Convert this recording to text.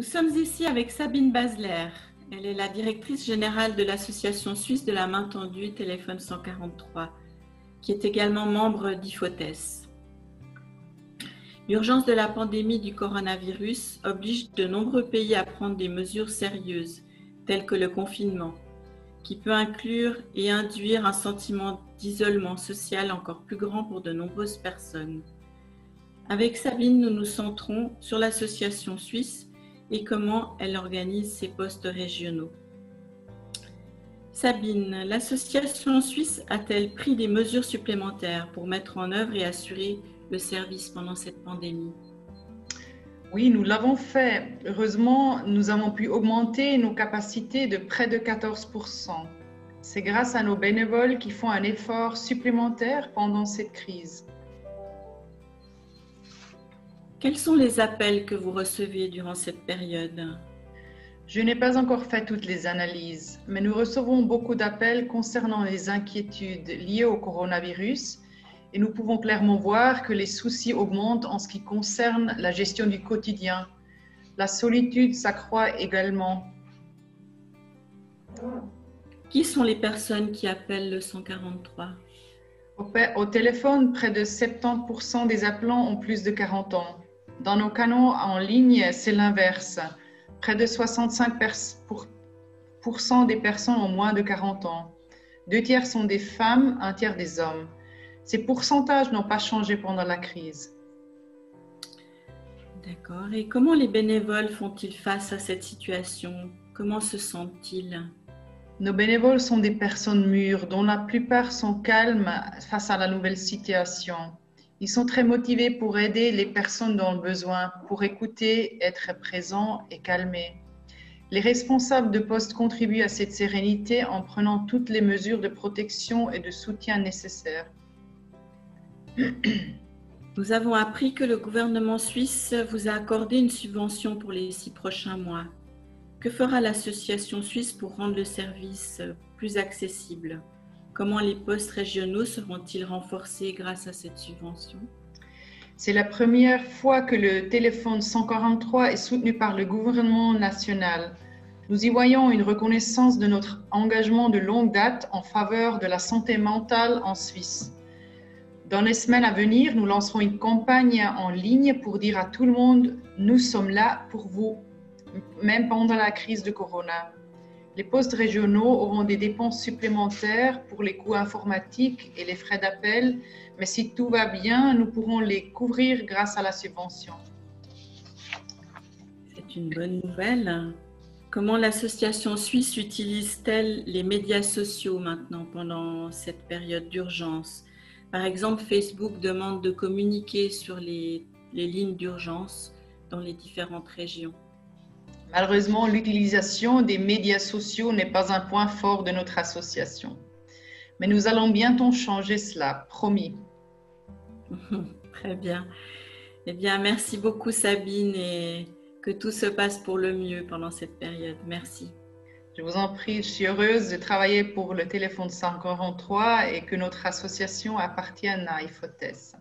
Nous sommes ici avec Sabine Basler. Elle est la directrice générale de l'Association suisse de la main tendue Téléphone 143, qui est également membre d'IFOTES. L'urgence de la pandémie du coronavirus oblige de nombreux pays à prendre des mesures sérieuses, telles que le confinement, qui peut inclure et induire un sentiment d'isolement social encore plus grand pour de nombreuses personnes. Avec Sabine, nous nous centrons sur l'association suisse et comment elle organise ses postes régionaux. Sabine, l'association suisse a-t-elle pris des mesures supplémentaires pour mettre en œuvre et assurer le service pendant cette pandémie? Oui, nous l'avons fait. Heureusement, nous avons pu augmenter nos capacités de près de 14%. C'est grâce à nos bénévoles qui font un effort supplémentaire pendant cette crise. Quels sont les appels que vous recevez durant cette période? Je n'ai pas encore fait toutes les analyses, mais nous recevons beaucoup d'appels concernant les inquiétudes liées au coronavirus et nous pouvons clairement voir que les soucis augmentent en ce qui concerne la gestion du quotidien. La solitude s'accroît également. Qui sont les personnes qui appellent le 143? Au téléphone, près de 70% des appelants ont plus de 40 ans. Dans nos canaux en ligne, c'est l'inverse. Près de 65% des personnes ont moins de 40 ans. 2 tiers sont des femmes, 1 tiers des hommes. Ces pourcentages n'ont pas changé pendant la crise. D'accord. Et comment les bénévoles font-ils face à cette situation? Comment se sentent-ils? Nos bénévoles sont des personnes mûres dont la plupart sont calmes face à la nouvelle situation. Ils sont très motivés pour aider les personnes dans le besoin, pour écouter, être présents et calmer. Les responsables de poste contribuent à cette sérénité en prenant toutes les mesures de protection et de soutien nécessaires. Nous avons appris que le gouvernement suisse vous a accordé une subvention pour les 6 prochains mois. Que fera l'association suisse pour rendre le service plus accessible? Comment les postes régionaux seront-ils renforcés grâce à cette subvention? C'est la première fois que le téléphone 143 est soutenu par le gouvernement national. Nous y voyons une reconnaissance de notre engagement de longue date en faveur de la santé mentale en Suisse. Dans les semaines à venir, nous lancerons une campagne en ligne pour dire à tout le monde « Nous sommes là pour vous », même pendant la crise de Corona. Les postes régionaux auront des dépenses supplémentaires pour les coûts informatiques et les frais d'appel, mais si tout va bien, nous pourrons les couvrir grâce à la subvention. C'est une bonne nouvelle. Comment l'association suisse utilise-t-elle les médias sociaux maintenant pendant cette période d'urgence? Par exemple, Facebook demande de communiquer sur les lignes d'urgence dans les différentes régions. Malheureusement, l'utilisation des médias sociaux n'est pas un point fort de notre association. Mais nous allons bientôt changer cela, promis. Très bien. Eh bien, merci beaucoup Sabine et que tout se passe pour le mieux pendant cette période. Merci. Je vous en prie, je suis heureuse de travailler pour le téléphone 143 et que notre association appartienne à IFOTES.